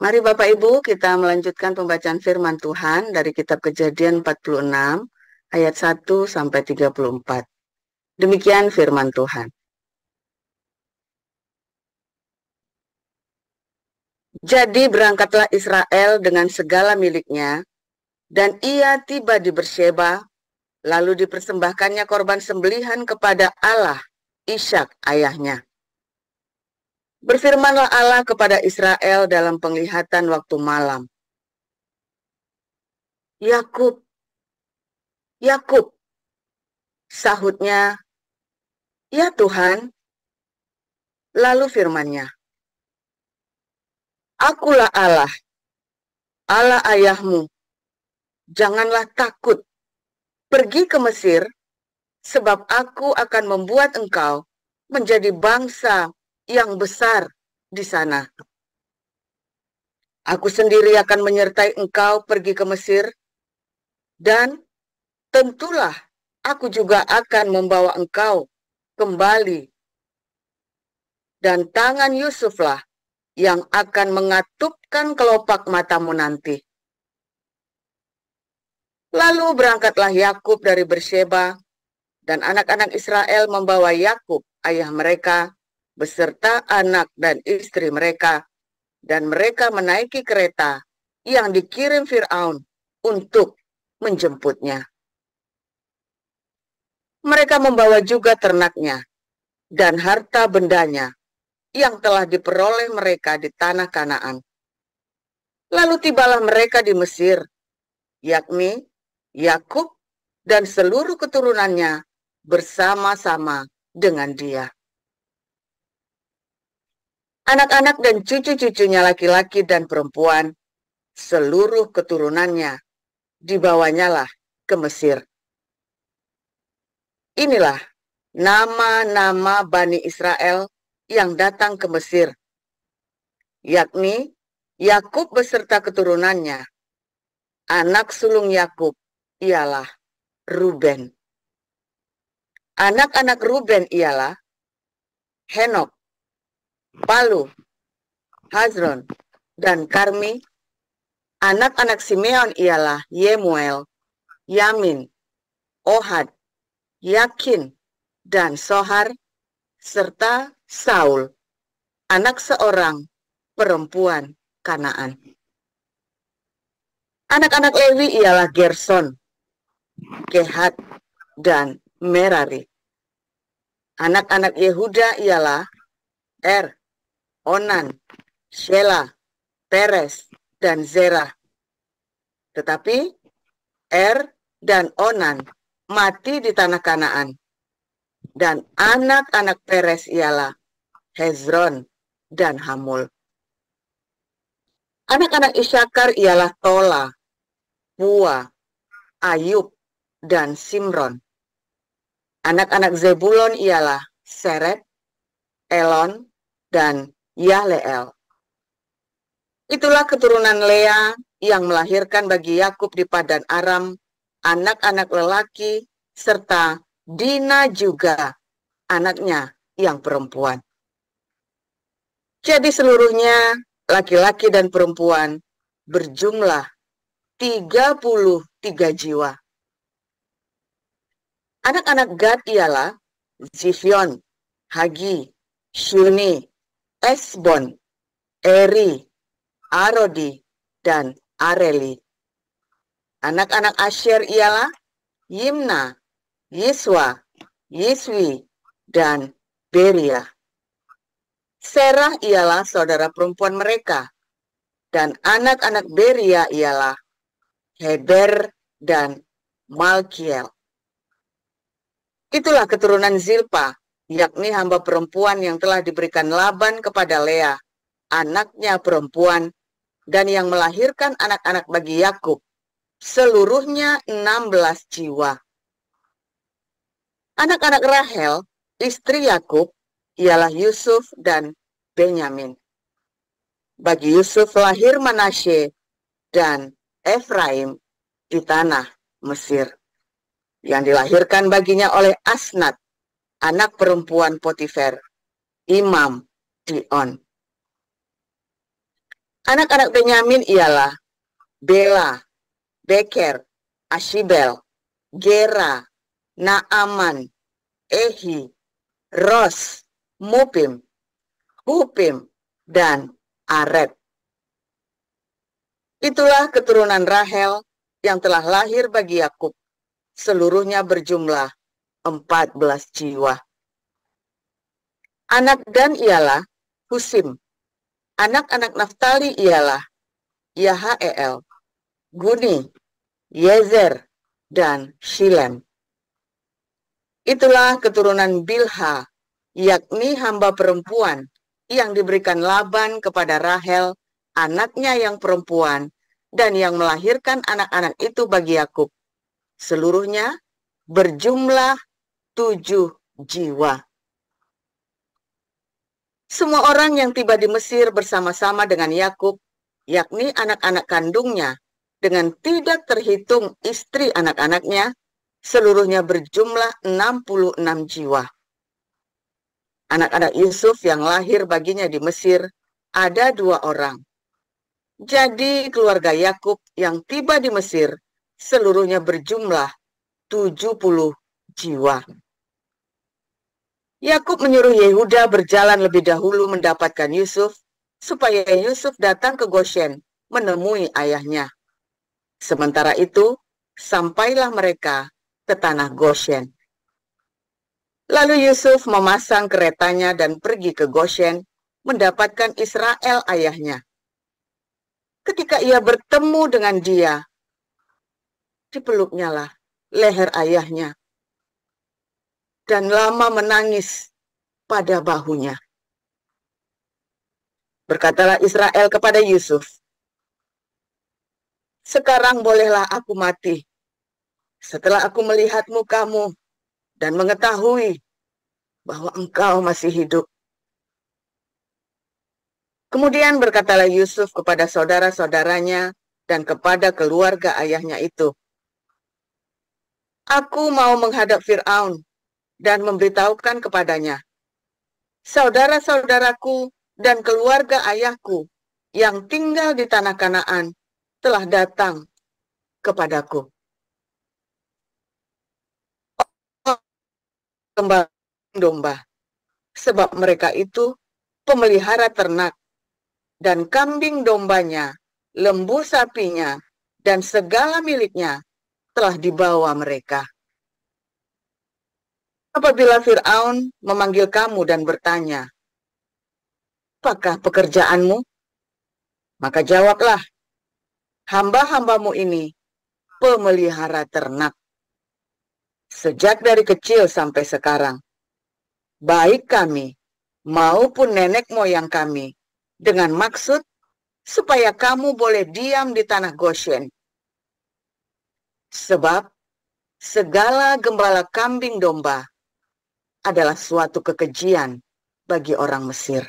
Mari Bapak Ibu kita melanjutkan pembacaan firman Tuhan dari kitab Kejadian 46 ayat 1 sampai 34. Demikian firman Tuhan. Jadi berangkatlah Israel dengan segala miliknya, dan ia tiba di Bersheba, lalu dipersembahkannya korban sembelihan kepada Allah, Ishak ayahnya. Berfirmanlah Allah kepada Israel dalam penglihatan waktu malam. Yakub, Yakub, sahutnya, ya Tuhan. Lalu firman-Nya, Akulah Allah, Allah ayahmu. Janganlah takut, pergi ke Mesir, sebab aku akan membuat engkau menjadi bangsa yang besar di sana. Aku sendiri akan menyertai engkau pergi ke Mesir, dan tentulah aku juga akan membawa engkau kembali. Dan tangan Yusuflah yang akan mengatupkan kelopak matamu nanti. Lalu berangkatlah Yakub dari Bersheba, dan anak-anak Israel membawa Yakub, ayah mereka, beserta anak dan istri mereka, dan mereka menaiki kereta yang dikirim Fir'aun untuk menjemputnya. Mereka membawa juga ternaknya dan harta bendanya yang telah diperoleh mereka di tanah Kanaan. Lalu tibalah mereka di Mesir, yakni Yakub dan seluruh keturunannya bersama-sama dengan dia. Anak-anak dan cucu-cucunya laki-laki dan perempuan, seluruh keturunannya, dibawanyalah ke Mesir. Inilah nama-nama Bani Israel yang datang ke Mesir, yakni Yakub beserta keturunannya. Anak sulung Yakub ialah Ruben. Anak-anak Ruben ialah Henok, Palu, Hezron, dan Karmi. Anak-anak Simeon ialah Yemuel, Yamin, Ohad, Yakin, dan Sohar, serta Saul, anak seorang perempuan Kanaan. Anak-anak Lewi ialah Gerson, Kehat, dan Merari. Anak-anak Yehuda ialah Onan, Shelah, Peres, dan Zerah. Tetapi dan Onan mati di tanah Kanaan. Dan anak-anak Peres ialah Hezron dan Hamul. Anak-anak Isakar ialah Tola, Pua, Ayub, dan Simron. Anak-anak Zebulon ialah Seret, Elon, dan Yahleel. Itulah keturunan Lea yang melahirkan bagi Yakub di Padan Aram anak-anak lelaki, serta Dina juga anaknya yang perempuan. Jadi seluruhnya laki-laki dan perempuan berjumlah 33 jiwa. Anak-anak Gad ialah Zifion, Hagi, Shuni, Esbon, Eri, Arodi, dan Areli. Anak-anak Asher ialah Yimna, Yiswa, Yiswi, dan Beria. Serah ialah saudara perempuan mereka, dan anak-anak Beria ialah Heber dan Malkiel. Itulah keturunan Zilpa, yakni hamba perempuan yang telah diberikan Laban kepada Lea, anaknya perempuan, dan yang melahirkan anak-anak bagi Yakub, seluruhnya 16 jiwa. Anak-anak Rahel, istri Yakub, ialah Yusuf dan Benyamin. Bagi Yusuf lahir Manasye dan Efraim di tanah Mesir, yang dilahirkan baginya oleh Asnat, anak perempuan Potifar, imam di On. Anak-anak Benyamin ialah Bela, Beker, Ashibel, Gera, Naaman, Ehi, Ros, Mupim, Hupim, dan Aret. Itulah keturunan Rahel yang telah lahir bagi Yakub. Seluruhnya berjumlah 14 jiwa. Anak Dan ialah Husim. Anak-anak Naftali ialah Yahael, Guni, Yezer, dan Shilem. Itulah keturunan Bilha, yakni hamba perempuan yang diberikan Laban kepada Rahel, anaknya yang perempuan, dan yang melahirkan anak-anak itu bagi Yakub. Seluruhnya berjumlah 7 jiwa. Semua orang yang tiba di Mesir bersama-sama dengan Yakub, yakni anak-anak kandungnya, dengan tidak terhitung istri anak-anaknya, seluruhnya berjumlah 66 jiwa. Anak-anak Yusuf yang lahir baginya di Mesir ada 2 orang. Jadi keluarga Yakub yang tiba di Mesir seluruhnya berjumlah 70 jiwa. Yakub menyuruh Yehuda berjalan lebih dahulu mendapatkan Yusuf, supaya Yusuf datang ke Goshen menemui ayahnya. Sementara itu, sampailah mereka ke tanah Goshen. Lalu Yusuf memasang keretanya dan pergi ke Goshen, mendapatkan Israel ayahnya. Ketika ia bertemu dengan dia, dipeluknyalah leher ayahnya, dan lama menangis pada bahunya. Berkatalah Israel kepada Yusuf, "Sekarang bolehlah aku mati, setelah aku melihat mukamu dan mengetahui bahwa engkau masih hidup." Kemudian berkatalah Yusuf kepada saudara-saudaranya dan kepada keluarga ayahnya itu, "Aku mau menghadap Fir'aun dan memberitahukan kepadanya, saudara-saudaraku dan keluarga ayahku yang tinggal di tanah Kanaan telah datang kepadaku. Kembali domba, sebab mereka itu pemelihara ternak, dan kambing dombanya, lembu sapinya, dan segala miliknya telah dibawa mereka. Apabila Fir'aun memanggil kamu dan bertanya, apakah pekerjaanmu? Maka jawablah, hamba-hambamu ini pemelihara ternak. Sejak dari kecil sampai sekarang, baik kami maupun nenek moyang kami, dengan maksud supaya kamu boleh diam di tanah Goshen. Sebab segala gembala kambing domba adalah suatu kekejian bagi orang Mesir."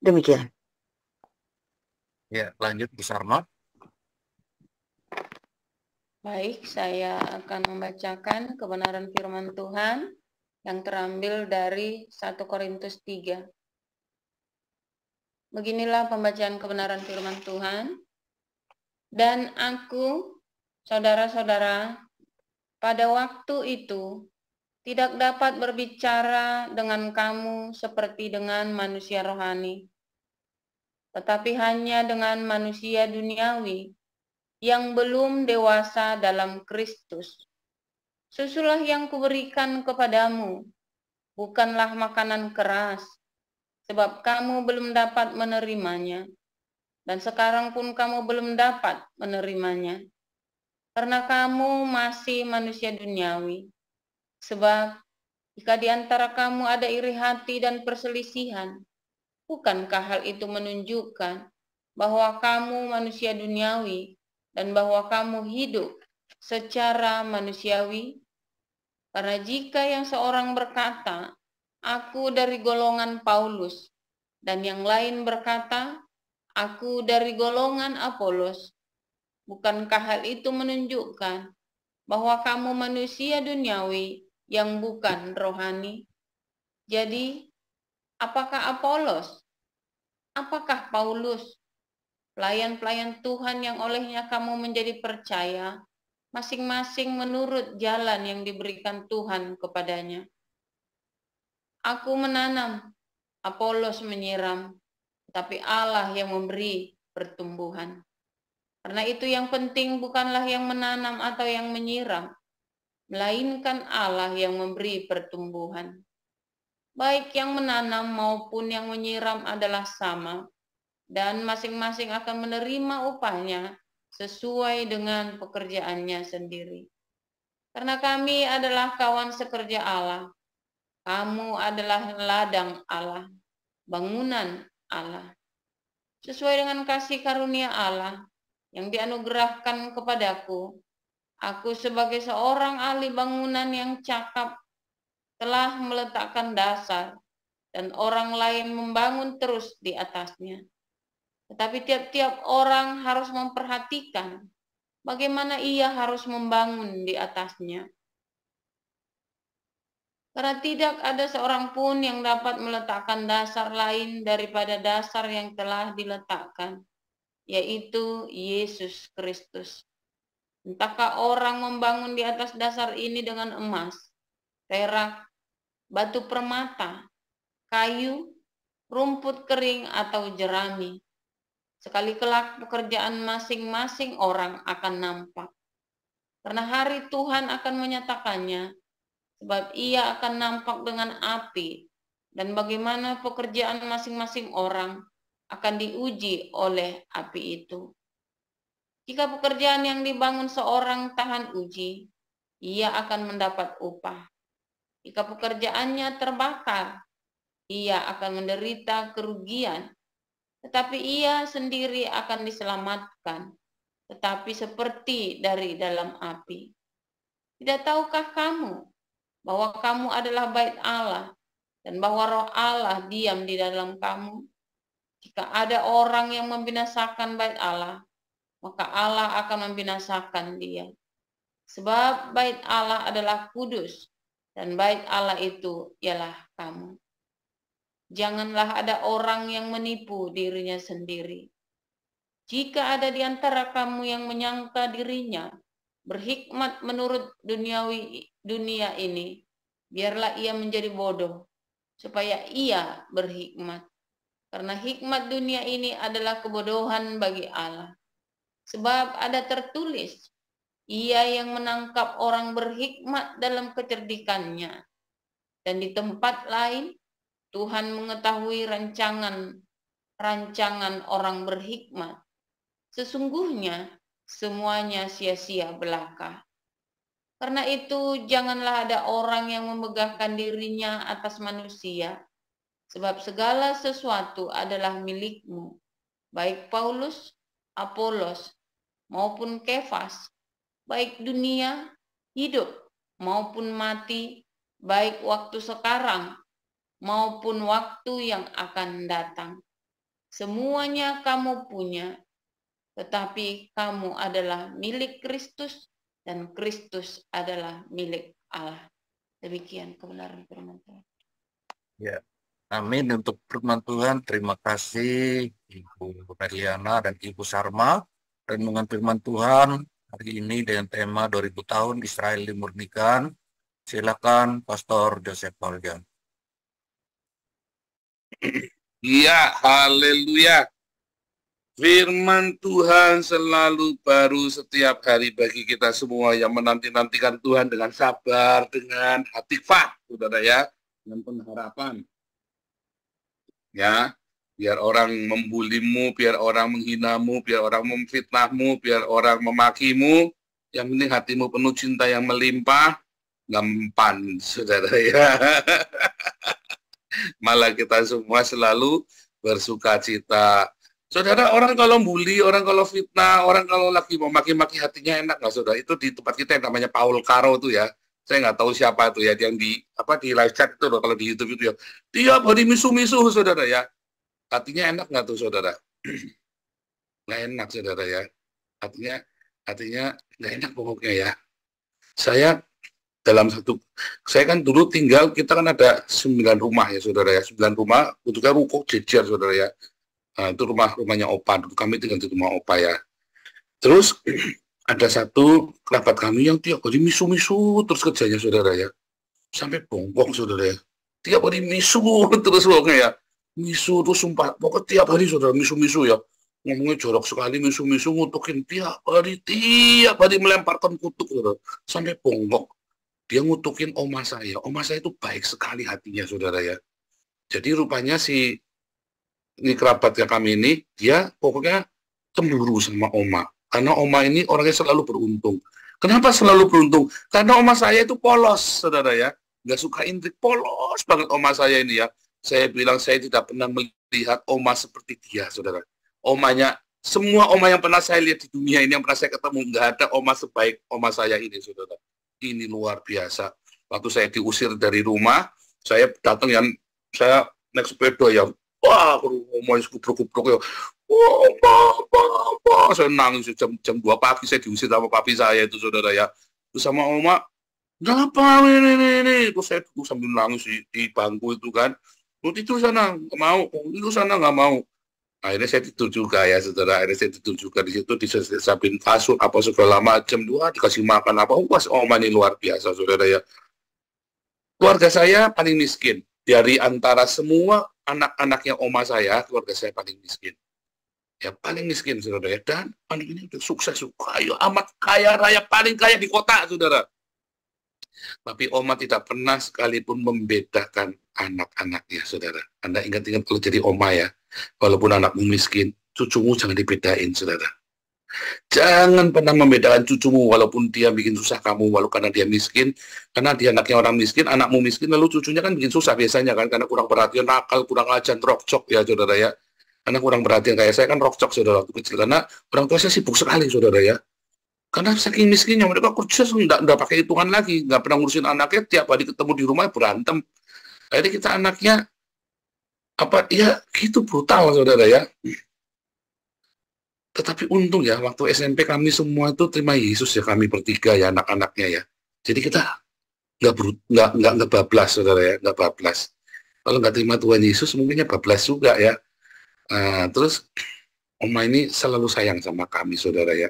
Demikian. Ya, lanjut Bu Sarno. Baik, saya akan membacakan kebenaran firman Tuhan yang terambil dari 1 Korintus 3. Beginilah pembacaan kebenaran firman Tuhan. Dan aku, saudara-saudara, pada waktu itu tidak dapat berbicara dengan kamu seperti dengan manusia rohani, tetapi hanya dengan manusia duniawi yang belum dewasa dalam Kristus. Susulah yang kuberikan kepadamu, bukanlah makanan keras, sebab kamu belum dapat menerimanya, dan sekarang pun kamu belum dapat menerimanya, karena kamu masih manusia duniawi. Sebab jika di antara kamu ada iri hati dan perselisihan, bukankah hal itu menunjukkan bahwa kamu manusia duniawi dan bahwa kamu hidup secara manusiawi? Karena jika yang seorang berkata, aku dari golongan Paulus, dan yang lain berkata, aku dari golongan Apolos, bukankah hal itu menunjukkan bahwa kamu manusia duniawi yang bukan rohani? Jadi, apakah Apolos Apakah Paulus, pelayan-pelayan Tuhan yang olehnya kamu menjadi percaya, masing-masing menurut jalan yang diberikan Tuhan kepadanya? Aku menanam, Apolos menyiram, tapi Allah yang memberi pertumbuhan. Karena itu yang penting bukanlah yang menanam atau yang menyiram, melainkan Allah yang memberi pertumbuhan. Baik yang menanam maupun yang menyiram adalah sama, dan masing-masing akan menerima upahnya sesuai dengan pekerjaannya sendiri. Karena kami adalah kawan sekerja Allah, kamu adalah ladang Allah, bangunan Allah. Sesuai dengan kasih karunia Allah yang dianugerahkan kepadaku, aku sebagai seorang ahli bangunan yang cakap telah meletakkan dasar dan orang lain membangun terus di atasnya. Tetapi tiap-tiap orang harus memperhatikan bagaimana ia harus membangun di atasnya. Karena tidak ada seorang pun yang dapat meletakkan dasar lain daripada dasar yang telah diletakkan, yaitu Yesus Kristus. Entahkah orang membangun di atas dasar ini dengan emas, perak, batu permata, kayu, rumput kering, atau jerami. Sekali kelak pekerjaan masing-masing orang akan nampak. Karena hari Tuhan akan menyatakannya, sebab ia akan nampak dengan api, dan bagaimana pekerjaan masing-masing orang akan diuji oleh api itu. Jika pekerjaan yang dibangun seorang tahan uji, ia akan mendapat upah. Jika pekerjaannya terbakar, ia akan menderita kerugian, tetapi ia sendiri akan diselamatkan, tetapi seperti dari dalam api. Tidak tahukah kamu bahwa kamu adalah bait Allah, dan bahwa roh Allah diam di dalam kamu? Jika ada orang yang membinasakan bait Allah, maka Allah akan membinasakan dia. Sebab bait Allah adalah kudus, dan bait Allah itu ialah kamu. Janganlah ada orang yang menipu dirinya sendiri. Jika ada di antara kamu yang menyangka dirinya berhikmat menurut dunia ini, biarlah ia menjadi bodoh, supaya ia berhikmat. Karena hikmat dunia ini adalah kebodohan bagi Allah. Sebab ada tertulis, ia yang menangkap orang berhikmat dalam kecerdikannya. Dan di tempat lain, Tuhan mengetahui rancangan orang berhikmat. Sesungguhnya semuanya sia-sia belaka. Karena itu janganlah ada orang yang memegahkan dirinya atas manusia, sebab segala sesuatu adalah milikmu, baik Paulus, Apolos, maupun Kefas, baik dunia, hidup, maupun mati, baik waktu sekarang, maupun waktu yang akan datang. Semuanya kamu punya, tetapi kamu adalah milik Kristus, dan Kristus adalah milik Allah. Demikian kebenaran firman Tuhan. Ya, amin untuk firman Tuhan. Terima kasih Ibu Merliana dan Ibu Sarma. Renungan firman Tuhan hari ini dengan tema 2000 tahun Israel dimurnikan. Silakan Pastor Joseph Pauljan. Iya, haleluya. Firman Tuhan selalu baru setiap hari bagi kita semua yang menanti-nantikan Tuhan dengan sabar, dengan hati fah, saudara ya, dengan pengharapan. Ya, biar orang membulimu, biar orang menghinamu, biar orang memfitnahmu, biar orang memakimu, yang penting hatimu penuh cinta yang melimpah, gampang, saudara ya. Malah kita semua selalu bersuka cita. Saudara, orang kalau bully, orang kalau fitnah, orang kalau lagi mau maki-maki hatinya enak nggak, saudara? Itu di tempat kita yang namanya Paul Caro tuh ya. Saya nggak tahu siapa itu ya, yang di live chat itu loh, kalau di YouTube itu ya. Tiap hari misuh-misuh, saudara ya. Hatinya enak nggak tuh, saudara? Nggak enak, saudara ya. Hatinya nggak enak pokoknya ya. Saya kan dulu tinggal, kita kan ada 9 rumah ya, saudara ya. 9 rumah, bentuknya ruko jejer, saudara ya. Nah, itu rumahnya opa. Dulu kami tinggal di rumah opa ya. Terus ada satu kerabat kami yang tiap hari misu-misu terus kerjanya saudara ya. Sampai bongkok saudara ya. Tiap hari misu terus pokoknya ya. Misu terus sumpah. Pokoknya tiap hari saudara misu-misu ya. Ngomongnya jorok sekali, misu-misu ngutukin tiap hari melemparkan kutuk saudara. Sampai bongkok. Dia ngutukin oma saya. Oma saya itu baik sekali hatinya saudara ya. Jadi rupanya ini kerabat kami ini, dia pokoknya cemburu sama oma. Karena oma ini orangnya selalu beruntung. Kenapa selalu beruntung? Karena oma saya itu polos, saudara ya. Nggak suka intrik, polos banget oma saya ini ya. Saya bilang saya tidak pernah melihat oma seperti dia, saudara. Semua oma yang pernah saya lihat di dunia ini, yang pernah saya ketemu, nggak ada oma sebaik oma saya ini, saudara. Ini luar biasa. Waktu saya diusir dari rumah, saya datang saya naik sepeda ya. Wah, oma kubruk-kubruk ya. Wah, saya nangis jam 2 pagi saya diusir sama papi saya itu saudara ya. Terus sama oma, kenapa ini? Terus saya duduk sambil nangis di bangku itu kan. Terus tidur sana, nggak mau. Tidur sana nggak mau. Akhirnya saya tidur juga ya saudara. Akhirnya saya tidur juga di situ, disabin kasur apa segala macam. Dikasih makan apa. Wah, oma ini luar biasa saudara ya. Keluarga saya paling miskin. Dari antara semua anak-anaknya oma saya, keluarga saya paling miskin. Ya paling miskin saudara ya. Dan anak ini udah sukses, kaya, amat kaya raya, paling kaya di kota saudara. Tapi oma tidak pernah sekalipun membedakan anak-anaknya saudara. Anda ingat-ingat kalau jadi oma ya, walaupun anakmu miskin, cucumu jangan dibedain saudara. Jangan pernah membedakan cucumu walaupun dia bikin susah kamu, walaupun karena dia miskin, karena dia anaknya orang miskin, anakmu miskin, lalu cucunya kan bikin susah biasanya kan, karena kurang perhatian, nakal, kurang ajar, rokcok ya saudara ya. Karena kurang perhatian, kayak saya kan rokcok saudara waktu kecil, karena orang tua saya sibuk sekali saudara ya. Karena saking miskinnya mereka kerja nggak pakai hitungan lagi, nggak pernah ngurusin anaknya, tiap hari ketemu di rumah berantem. Jadi kita anaknya ya gitu brutal saudara ya. Tetapi untung ya, waktu SMP kami semua itu terima Yesus ya, kami bertiga ya, anak-anaknya ya. Jadi kita nggak bablas, saudara ya, nggak bablas. Kalau nggak terima Tuhan Yesus, mungkinnya bablas juga ya. Terus, oma ini selalu sayang sama kami, saudara ya.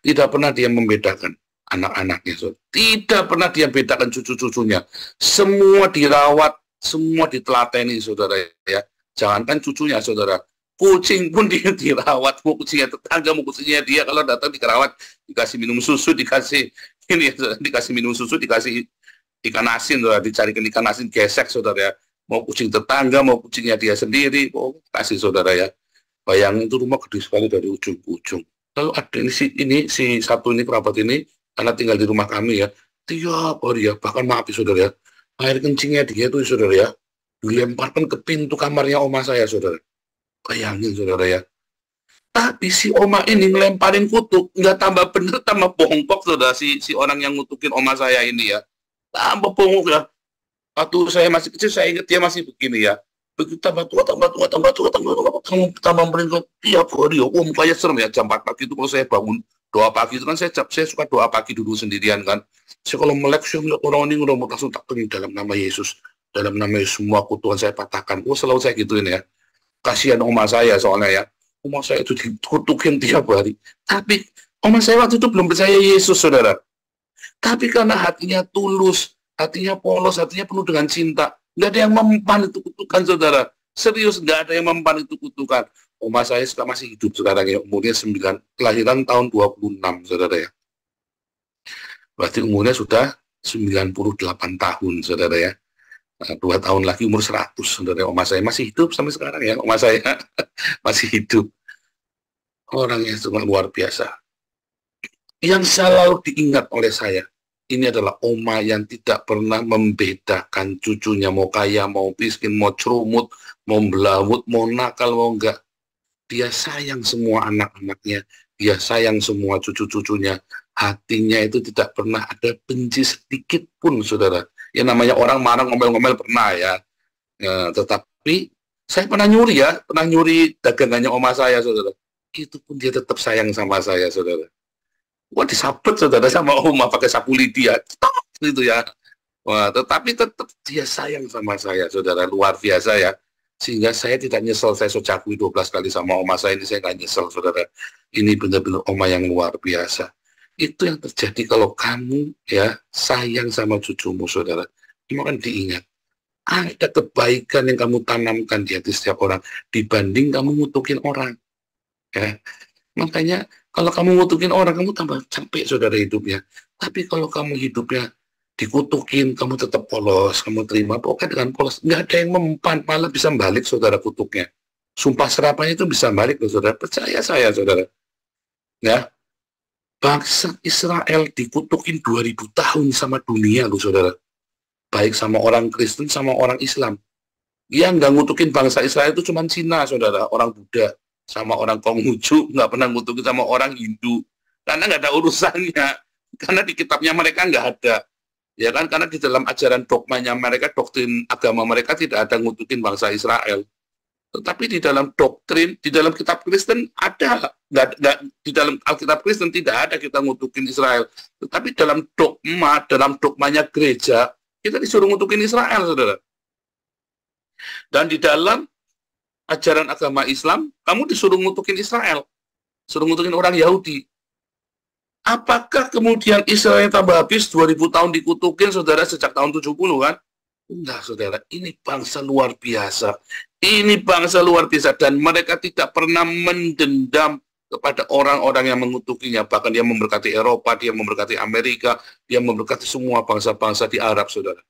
Tidak pernah dia membedakan anak-anaknya, saudara. Tidak pernah dia bedakan cucu-cucunya. Semua dirawat, semua ditelateni, saudara ya. Jangankan cucunya, saudara. Kucing pun dia dirawat, mau kucingnya tetangga, mau kucingnya dia, kalau datang dikerawat, dikasih minum susu, dikasih minum susu, dikasih ikan asin, saudara, dicarikan ikan asin gesek, saudara ya. Mau kucing tetangga, mau kucingnya dia sendiri, mau kasih saudara ya. Bayangin itu rumah gede sekali dari ujung ke ujung. Lalu ada si satu ini kerabat ini, karena tinggal di rumah kami ya, tiap hari ya, bahkan maaf ya saudara ya, air kencingnya dia tuh saudara ya, dilemparkan ke pintu kamarnya oma saya saudara. Bayangin saudara ya. Tapi si oma ini ngelemparin kutuk, nggak tambah bener, tambah bongkok saudara, si orang yang ngutukin oma saya ini ya. Tambah bongkok ya. Waktu saya masih kecil, saya ingat dia masih begini ya. Begitu tambah tua, tambah meringkuk tiap hari ya. Mukanya serem ya, jam 4 pagi itu kalau saya bangun, doa pagi itu kan saya suka doa pagi dulu sendirian kan. Saya kalau melek, saya melihat orang ini udah langsung takutnya dalam nama Yesus. Dalam nama Yesus, semua kutukan saya patahkan. Selalu saya gituin ya. Kasihan oma saya soalnya ya. Oma saya itu dikutukin tiap hari. Tapi oma saya waktu itu belum percaya Yesus, saudara. Tapi karena hatinya tulus, hatinya polos, hatinya penuh dengan cinta. Nggak ada yang mempan itu kutukan, saudara. Serius, nggak ada yang mempan itu kutukan. Oma saya masih hidup sekarang ya. Umurnya 9, kelahiran tahun 26, saudara ya. Berarti umurnya sudah 98 tahun, saudara ya. 2 tahun lagi umur 100, saudara. Oma saya masih hidup sampai sekarang ya. Oma saya masih hidup. Orangnya sangat luar biasa. Yang selalu diingat oleh saya, ini adalah oma yang tidak pernah membedakan cucunya, mau kaya, mau miskin, mau cerumut, mau belawut, mau nakal, mau enggak. Dia sayang semua anak-anaknya, dia sayang semua cucu-cucunya. Hatinya itu tidak pernah ada benci sedikit pun, saudara. Ya namanya orang marah ngomel-ngomel pernah ya. Tetapi saya pernah nyuri dagangannya oma saya, saudara. Itu pun dia tetap sayang sama saya, saudara. Wah, disabet saudara sama oma pakai sapu lidi ya. Gitu ya. Wah, tetapi tetap dia sayang sama saya, saudara. Luar biasa ya. Sehingga saya tidak nyesel, saya socakui 12 kali sama oma saya ini, saya nggak nyesel, saudara. Ini benar-benar oma yang luar biasa. Itu yang terjadi kalau kamu ya sayang sama cucumu, saudara. Kamu kan diingat. Ada kebaikan yang kamu tanamkan di hati setiap orang dibanding kamu ngutukin orang. Ya. Makanya kalau kamu ngutukin orang, kamu tambah capek, saudara, hidupnya. Tapi kalau kamu hidupnya dikutukin, kamu tetap polos, kamu terima, pokoknya dengan polos. Nggak ada yang mempan, malah bisa balik, saudara, kutuknya. Sumpah serapanya itu bisa balik, loh, saudara. Percaya saya, saudara. Ya. Bangsa Israel dikutukin 2000 tahun sama dunia, loh, saudara. Baik sama orang Kristen, sama orang Islam. Yang nggak ngutukin bangsa Israel itu cuma Cina, saudara. Orang Buddha. Sama orang Konghucu, nggak pernah ngutukin sama orang Hindu. Karena nggak ada urusannya. Karena di kitabnya mereka nggak ada. Ya kan, karena di dalam ajaran dogmanya mereka, doktrin agama mereka tidak ada ngutukin bangsa Israel. Tetapi di dalam doktrin, di dalam kitab Kristen ada. Nggak, di dalam Alkitab Kristen tidak ada kita ngutukin Israel. Tetapi dalam dogmanya gereja, kita disuruh ngutukin Israel, saudara. Dan di dalam ajaran agama Islam, kamu disuruh ngutukin Israel. Suruh ngutukin orang Yahudi. Apakah kemudian Israel tambah habis 2000 tahun dikutukin, saudara, sejak tahun 70 kan? Enggak, saudara. Ini bangsa luar biasa. Ini bangsa luar biasa. Dan mereka tidak pernah mendendam kepada orang-orang yang mengutukinya. Bahkan dia memberkati Eropa, dia memberkati Amerika, dia memberkati semua bangsa-bangsa di Arab, saudara.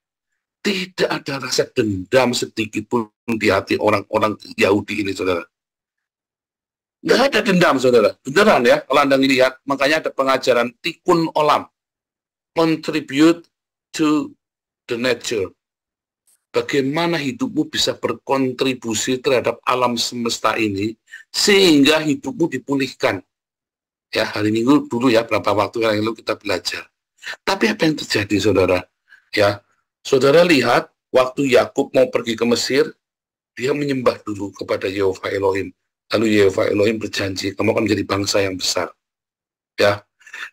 Tidak ada rasa dendam sedikit pun di hati orang-orang Yahudi ini, saudara. Nggak ada dendam, saudara. Beneran ya, kalau Anda lihat. Makanya ada pengajaran Tikkun Olam. Contribute to the nature. Bagaimana hidupmu bisa berkontribusi terhadap alam semesta ini sehingga hidupmu dipulihkan. Ya, hari Minggu dulu ya, berapa waktu yang lalu kita belajar. Tapi apa yang terjadi, saudara? Ya, saudara lihat waktu Yakub mau pergi ke Mesir, dia menyembah dulu kepada Yehova Elohim. Lalu Yehova Elohim berjanji, kamu akan menjadi bangsa yang besar. Ya,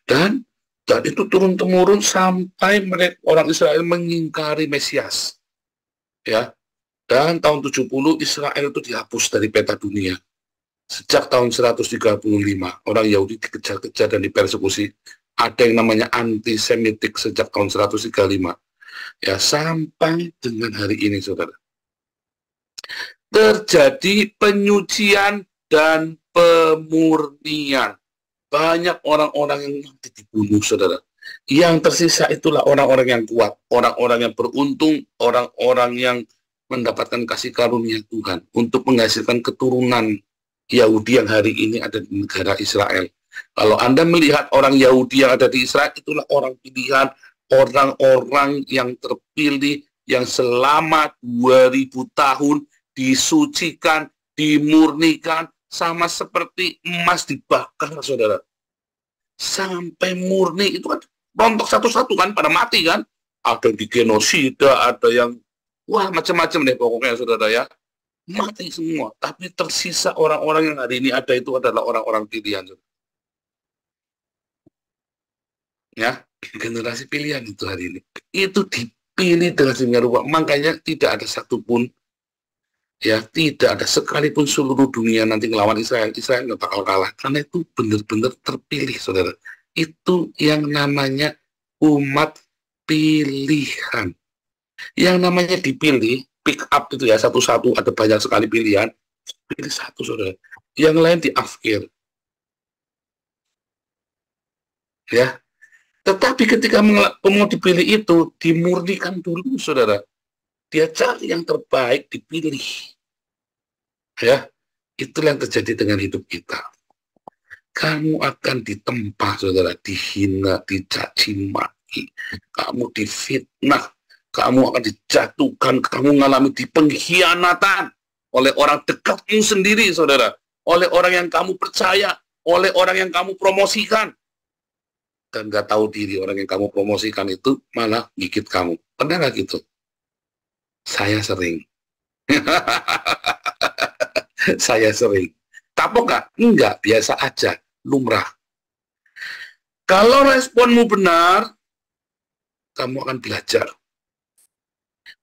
dan itu turun-temurun sampai mereka, orang Israel mengingkari Mesias. Ya, dan tahun 70 Israel itu dihapus dari peta dunia. Sejak tahun 135 orang Yahudi dikejar-kejar dan dipersekusi. Ada yang namanya antisemitik sejak tahun 135. Ya, sampai dengan hari ini, saudara. Terjadi penyucian dan pemurnian. Banyak orang-orang yang nanti dibunuh, saudara. Yang tersisa itulah orang-orang yang kuat, orang-orang yang beruntung, orang-orang yang mendapatkan kasih karunia Tuhan untuk menghasilkan keturunan Yahudi yang hari ini ada di negara Israel. Kalau Anda melihat orang Yahudi yang ada di Israel, itulah orang pilihan, orang-orang yang terpilih, yang selama 2000 tahun disucikan, dimurnikan, sama seperti emas dibakar, saudara. Sampai murni, itu kan rontok satu-satu kan, pada mati kan. Ada yang digenosida, ada yang, wah macam-macam deh pokoknya, saudara ya. Mati semua, tapi tersisa orang-orang yang hari ini ada itu adalah orang-orang pilihan, saudara. Ya, generasi pilihan itu hari ini. Itu dipilih dengan sedemikian rupa, makanya tidak ada satupun, ya, tidak ada sekalipun seluruh dunia nanti ngelawan Israel nggak bakal kalah, karena itu benar-benar terpilih, saudara. Itu yang namanya umat pilihan. Yang namanya dipilih, pick up itu ya, satu-satu, ada banyak sekali pilihan, pilih satu, saudara. Yang lain diafkir. Ya. Tetapi ketika mau dipilih itu, dimurnikan dulu, saudara. Dia cari yang terbaik, dipilih. Ya, itulah yang terjadi dengan hidup kita. Kamu akan ditempa, saudara, dihina, dicaci maki, kamu difitnah, kamu akan dijatuhkan, kamu mengalami pengkhianatan oleh orang dekatmu sendiri, saudara, oleh orang yang kamu percaya, oleh orang yang kamu promosikan. Dan nggak tahu diri orang yang kamu promosikan itu malah gigit kamu. Pernah nggak gitu? Saya sering. Saya sering. Kapok nggak? Enggak, biasa aja, lumrah. Kalau responmu benar, kamu akan belajar.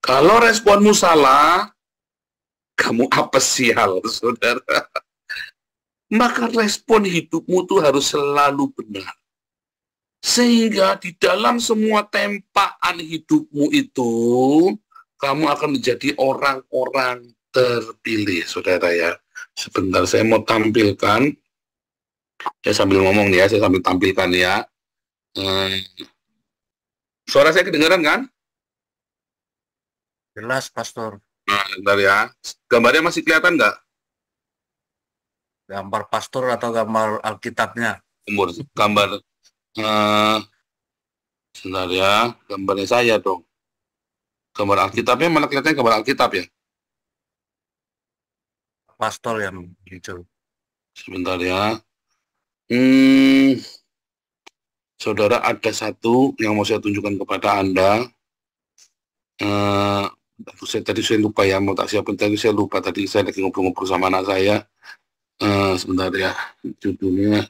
Kalau responmu salah, kamu apesial, saudara. Maka respon hidupmu tuh harus selalu benar. Sehingga di dalam semua tempaan hidupmu itu, kamu akan menjadi orang-orang terpilih, saudara ya. Sebentar, saya mau tampilkan. Saya sambil ngomong nih ya, saya sambil tampilkan ya. Suara saya kedengaran kan? Jelas, Pastor. Nah, bentar ya. Gambarnya masih kelihatan nggak? Gambar pastor atau gambar Alkitabnya? Gambar. Sebentar ya. Gambarnya saya dong. Gambar Alkitabnya mana kelihatannya gambar Alkitab ya? Pastor yang hijau. Sebentar ya. Saudara, ada satu yang mau saya tunjukkan kepada Anda. Tadi saya lupa ya, mau tak siapin tadi saya lupa. Tadi saya lagi ngobrol-ngobrol sama anak saya. Sebentar ya, judulnya.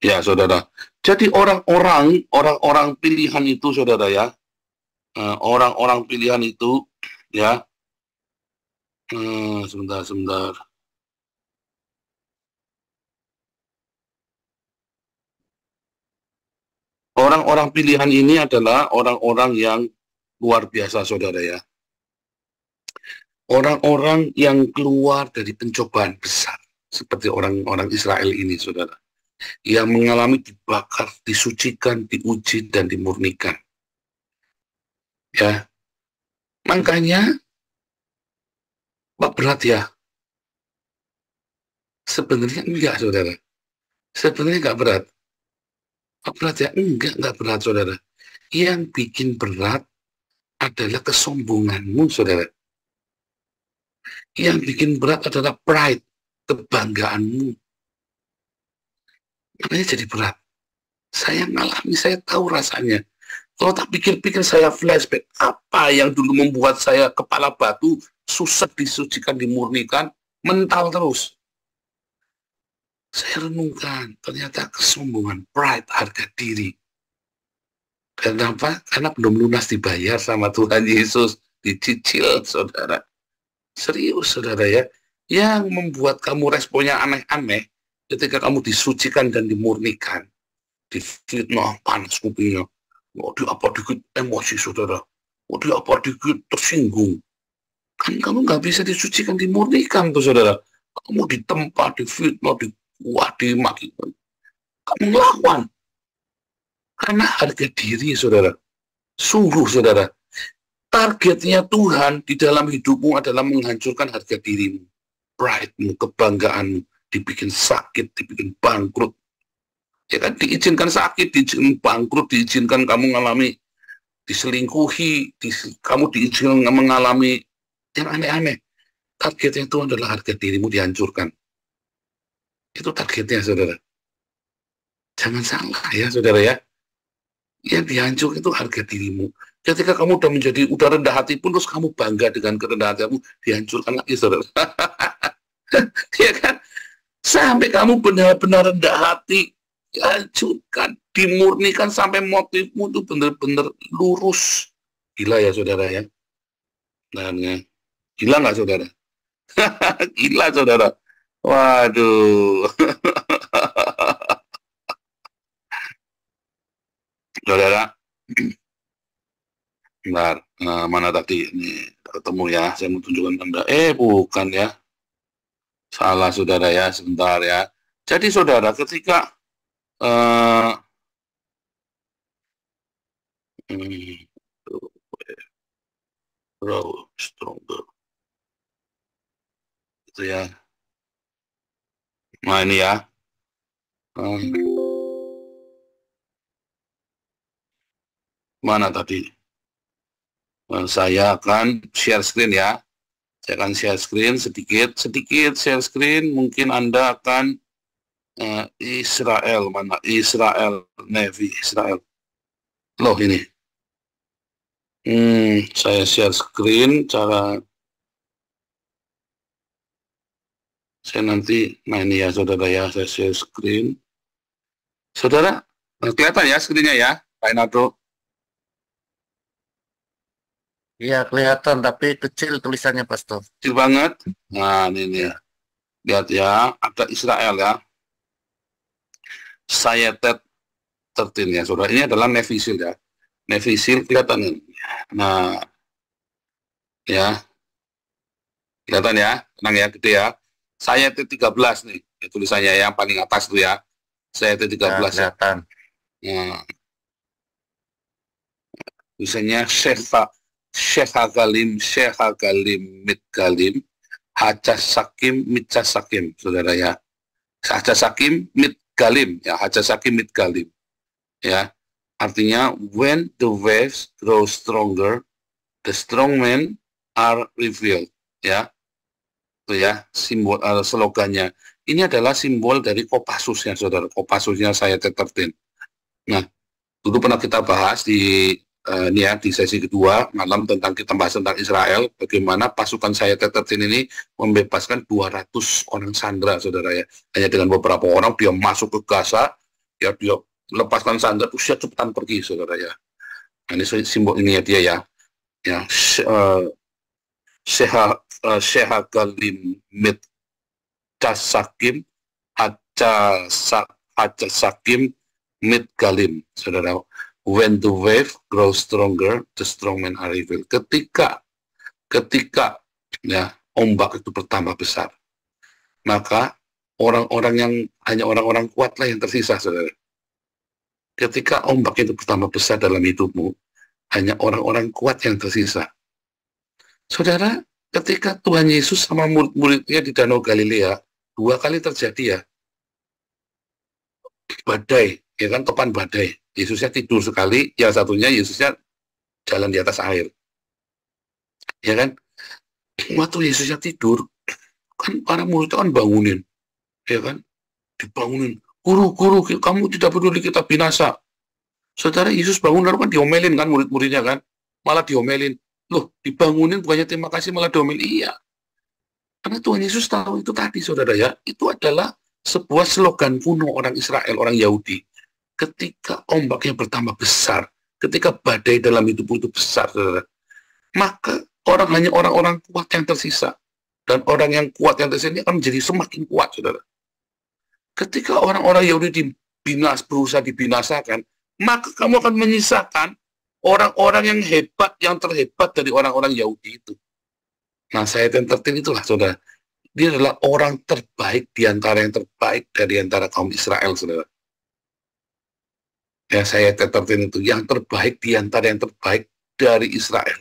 Ya, saudara. Jadi orang-orang pilihan itu, saudara ya. Orang-orang pilihan itu, ya. Sebentar. Orang-orang pilihan ini adalah orang-orang yang luar biasa, saudara ya. Orang-orang yang keluar dari pencobaan besar, seperti orang-orang Israel ini, saudara. Yang mengalami dibakar, disucikan, diuji, dan dimurnikan. Ya, makanya, Pak, berat ya? Sebenarnya enggak, saudara. Sebenarnya enggak berat. Pak, berat ya? Enggak berat, saudara. Yang bikin berat adalah kesombonganmu, saudara. Yang bikin berat adalah pride, kebanggaanmu. Makanya jadi berat. Saya ngalami, saya tahu rasanya. Kalau tak pikir-pikir saya flashback, apa yang dulu membuat saya kepala batu, susah disucikan, dimurnikan, mental terus. Saya renungkan, ternyata kesombongan, pride, harga diri. Kenapa? Karena belum lunas dibayar sama Tuhan Yesus, dicicil, saudara. Serius, saudara ya. Yang membuat kamu responnya aneh-aneh, ketika kamu disucikan dan dimurnikan, difitnah, panas kupingnya, dia apa dikit emosi, saudara. Dia apa dikit tersinggung. Kan kamu nggak bisa disucikan, dimurnikan tuh, saudara. Kamu ditempa, difitnah, dimaki. Kamu ngelawan. Karena harga diri, saudara. Sungguh, saudara. Targetnya Tuhan di dalam hidupmu adalah menghancurkan harga dirimu. Pride-mu, kebanggaanmu. Dibikin sakit, dibikin bangkrut. Ya kan, diizinkan sakit, diizinkan bangkrut, diizinkan kamu mengalami diselingkuhi, kamu diizinkan mengalami yang aneh-aneh. Targetnya itu adalah harga dirimu dihancurkan. Itu targetnya, saudara. Jangan salah ya, saudara ya. Yang dihancurkan itu harga dirimu. Ketika kamu udah rendah hati pun, terus kamu bangga dengan kerendahan hatimu, dihancurkan lagi, saudara. Ya kan? Sampai kamu benar-benar rendah hati, dihancurkan, dimurnikan sampai motifmu itu benar-benar lurus. Gila ya, saudara ya. Dan gila nggak, saudara? Gila, saudara. Waduh. Saudara, bentar, mana tadi? Ini ketemu ya, saya mau tunjukkan Anda. Bukan ya. Salah, saudara ya, sebentar ya. Jadi, saudara, ketika grow stronger. Itu ya. Nah, ini ya. Mana tadi? Saya akan share screen ya. Saya akan share screen sedikit share screen. Mungkin Anda akan Israel, mana? Israel, Navy, Israel. Loh ini. Saya share screen cara saya nanti, nah ini ya, saudara ya, saya share screen. Saudara, kelihatan ya screen-nya ya? Pak Inaldo. Iya, kelihatan, tapi kecil tulisannya, Pastor. Kecil banget. Nah, ini. Lihat ya, ada Israel ya. Sayetet 13 ya, saudara. Ini adalah Nefisil ya. Nefisil kelihatan ini. Nah, ya. Kelihatan ya, tenang ya, gede ya. Sayetet 13 nih, ya, tulisannya yang paling atas tuh ya. Sayetet 13 ya. Kelihatan. Nah, tulisannya Syekh Hagalim, Mitgalim, Haja Sakim, Mitja Sakim, saudara ya. Haja Sakim, Mitgalim, ya. Haja Sakim, Mitgalim, ya. Artinya, when the waves grow stronger, the strong men are revealed, ya. Itu ya, simbol slogannya. Ini adalah simbol dari Kopassusnya, saudara. Kopassusnya saya tertin. Nah, dulu pernah kita bahas di ini ya, di sesi kedua malam tentang kita bahas tentang Israel, bagaimana pasukan saya tertin ini membebaskan 200 orang sandera, saudara ya. Hanya dengan beberapa orang dia masuk ke Gaza, ya dia lepaskan sandera, usia cepetan pergi, saudara ya. Nah, ini simbol ini ya dia ya. Ya, Syekh Galim Mit Casakim Haja Sakim Mit Galim, saudara. When the wave grows stronger, the strong men are revealed. Ketika ya ombak itu bertambah besar, maka orang-orang yang hanya orang-orang kuatlah yang tersisa, saudara. Ketika ombak itu bertambah besar dalam hidupmu, hanya orang-orang kuat yang tersisa. Saudara, ketika Tuhan Yesus sama murid-muridnya di Danau Galilea, 2 kali terjadi ya, badai, ya kan, topan badai. Yesusnya tidur sekali, yang satunya Yesusnya jalan di atas air. Ya kan? Waktu Yesusnya tidur, kan para murid kan bangunin. Ya kan? Dibangunin. Guru, kamu tidak peduli kita binasa. Saudara, Yesus bangun lalu kan diomelin kan murid-muridnya kan? Malah diomelin. Loh, dibangunin bukannya terima kasih malah diomelin. Iya. Karena Tuhan Yesus tahu itu tadi, saudara ya. Itu adalah sebuah slogan kuno orang Israel, orang Yahudi. Ketika ombaknya bertambah besar, ketika badai dalam hidupmu itu besar, saudara, maka hanya orang-orang kuat yang tersisa. Dan orang yang kuat yang tersisa ini akan menjadi semakin kuat, saudara. Ketika orang-orang Yahudi berusaha dibinasakan, maka kamu akan menyisakan orang-orang yang hebat, yang terhebat dari orang-orang Yahudi itu. Nah, saya entertain itulah, saudara. Dia adalah orang terbaik di antara yang terbaik dari antara kaum Israel, saudara. Ya, saya entertain itu yang terbaik di antara yang terbaik dari Israel,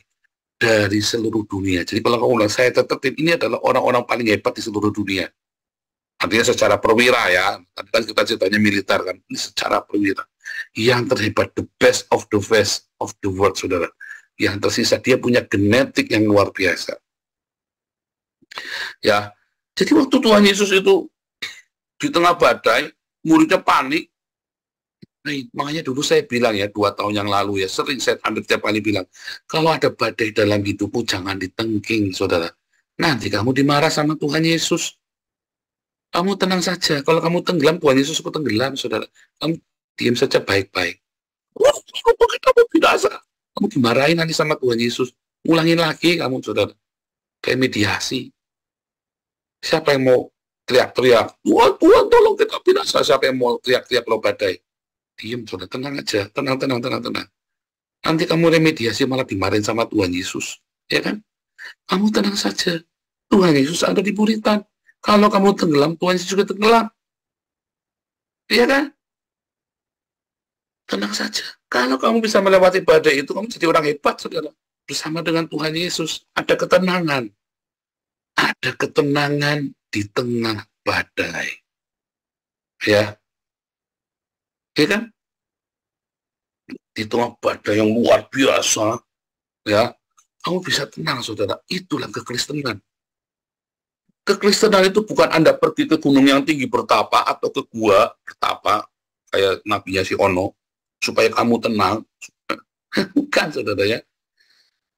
dari seluruh dunia. Jadi kalau kamu bilang saya entertain, ini adalah orang-orang paling hebat di seluruh dunia. Artinya secara perwira ya, tadi kan kita ceritanya militer kan, ini secara perwira. Yang terhebat, the best of the world, saudara. Yang tersisa, dia punya genetik yang luar biasa. Ya, jadi waktu Tuhan Yesus itu di tengah badai, muridnya panik. Nah, makanya dulu saya bilang ya, 2 tahun yang lalu ya, sering saya hampir tiap kali bilang, kalau ada badai dalam hidupmu, jangan ditengking, saudara. Nanti kamu dimarah sama Tuhan Yesus. Kamu tenang saja. Kalau kamu tenggelam, Tuhan Yesus ikut tenggelam, saudara. Kamu diam saja baik-baik. Kamu binasa. Kamu dimarahin nanti sama Tuhan Yesus. Ulangin lagi kamu, saudara. Kayak mediasi. Siapa yang mau teriak-teriak? Tuhan, tolong kita binasa. Siapa yang mau teriak-teriak kalau badai? Diam, saudara. Tenang aja. Tenang. Nanti kamu remediasi malah dimarahin sama Tuhan Yesus. Ya kan? Kamu tenang saja. Tuhan Yesus ada di buritan. Kalau kamu tenggelam, Tuhan Yesus juga tenggelam. Iya kan? Tenang saja. Kalau kamu bisa melewati badai itu, kamu jadi orang hebat, saudara. Bersama dengan Tuhan Yesus. Ada ketenangan. Ada ketenangan di tengah badai. Ya. Iya kan? Di tengah badai yang luar biasa. Ya. Kamu bisa tenang, saudara. Itulah kekristenan. Kekristenan itu bukan Anda pergi ke gunung yang tinggi bertapa atau ke gua bertapa kayak nabinya si Ono supaya kamu tenang. Bukan, saudara ya.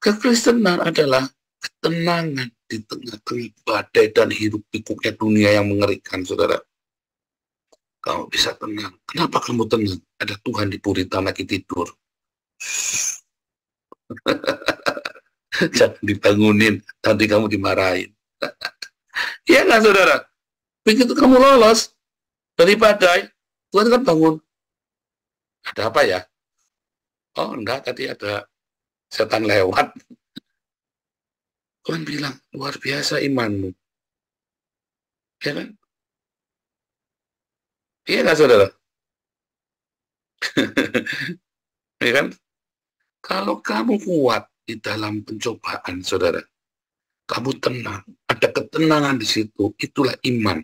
Kekristenan adalah ketenangan di tengah-tengah badai dan hiruk pikuknya dunia yang mengerikan, saudara. Kamu bisa tenang. Kenapa kamu tenang? Ada Tuhan di Puritan lagi tidur. Jangan dibangunin, nanti kamu dimarahin. Iya nggak saudara? Begitu kamu lolos dari badai, Tuhan kan bangun. Ada apa ya? Oh enggak, tadi ada setan lewat. Tuhan bilang, luar biasa imanmu. Ya kan? Iya nggak saudara? Ya kan? Kalau kamu kuat di dalam pencobaan, saudara, kamu tenang, ada ketenangan di situ, itulah iman.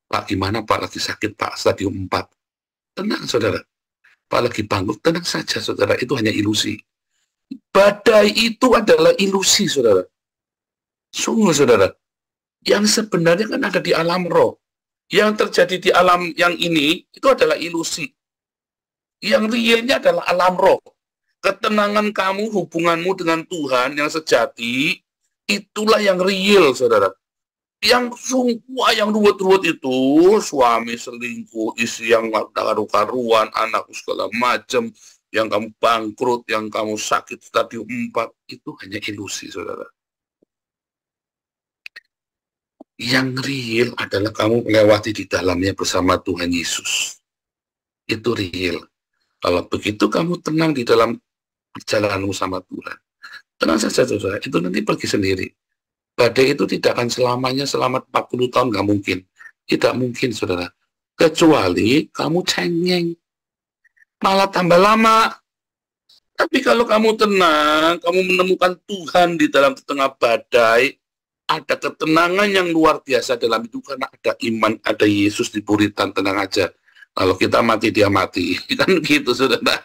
Pak, gimana Pak lagi sakit Pak, stadium 4. Tenang saudara. Pak lagi bangkrut, tenang saja saudara, itu hanya ilusi. Badai itu adalah ilusi saudara. Sungguh saudara. Yang sebenarnya kan ada di alam roh. Yang terjadi di alam yang ini, itu adalah ilusi. Yang realnya adalah alam roh. Ketenangan kamu, hubunganmu dengan Tuhan yang sejati, itulah yang real saudara. Yang semua yang ruwet-ruwet itu, suami selingkuh, istri yang karu-karuan, anak segala macam, yang kamu bangkrut, yang kamu sakit stadium 4, itu hanya ilusi, saudara. Yang real adalah kamu melewati di dalamnya bersama Tuhan Yesus. Itu real. Kalau begitu kamu tenang di dalam perjalananmu sama Tuhan. Tenang saja, saudara. Itu nanti pergi sendiri. Badai itu tidak akan selamanya selama 40 tahun, nggak mungkin. Tidak mungkin, saudara. Kecuali kamu cengeng. Malah tambah lama. Tapi kalau kamu tenang, kamu menemukan Tuhan di dalam tengah badai, ada ketenangan yang luar biasa dalam hidup karena ada iman, ada Yesus di Puritan, tenang aja. Kalau kita mati, dia mati. Kan gitu, saudara.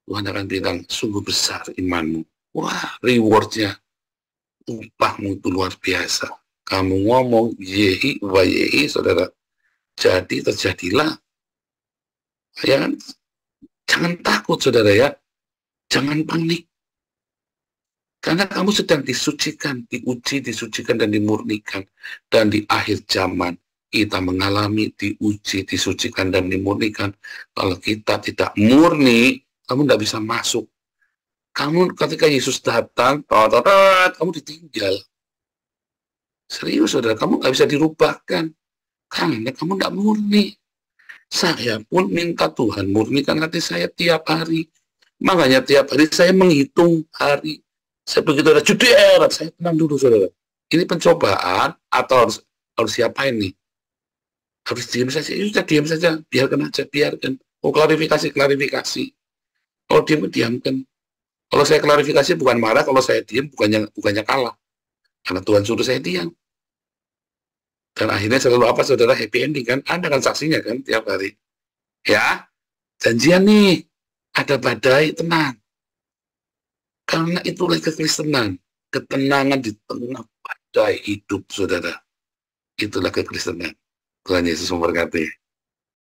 Tuhan akan bilang, sungguh besar imanmu. Wah, rewardnya. Upahmu itu luar biasa. Kamu ngomong yehi wa yehi, saudara. Jadi terjadilah. Ya, jangan takut, saudara ya. Jangan panik. Karena kamu sedang disucikan, diuji, disucikan, dan dimurnikan. Dan di akhir zaman, kita mengalami diuji, disucikan, dan dimurnikan. Kalau kita tidak murni, kamu tidak bisa masuk. Kamu ketika Yesus datang, kamu ditinggal. Serius, saudara, kamu nggak bisa dirubahkan. Karena kamu nggak murni. Saya pun minta Tuhan murnikan hati saya tiap hari. Makanya tiap hari saya menghitung hari. Saya begitu ada jeder, saya tenang dulu, saudara. Ini pencobaan atau harus siapain nih? Harus diam saja, sudah diam saja, biarkan aja, biarkan. Oh, klarifikasi. Kalau diamkan. Kalau saya klarifikasi bukan marah, kalau saya diam bukannya kalah. Karena Tuhan suruh saya diam. Dan akhirnya selalu apa, saudara? Happy ending kan? Anda kan saksinya kan tiap hari. Ya, janjian nih. Ada badai, tenang. Karena itulah kekristenan. Ketenangan di tengah badai hidup, saudara. Itulah kekristenan. Tuhan Yesus memberkati.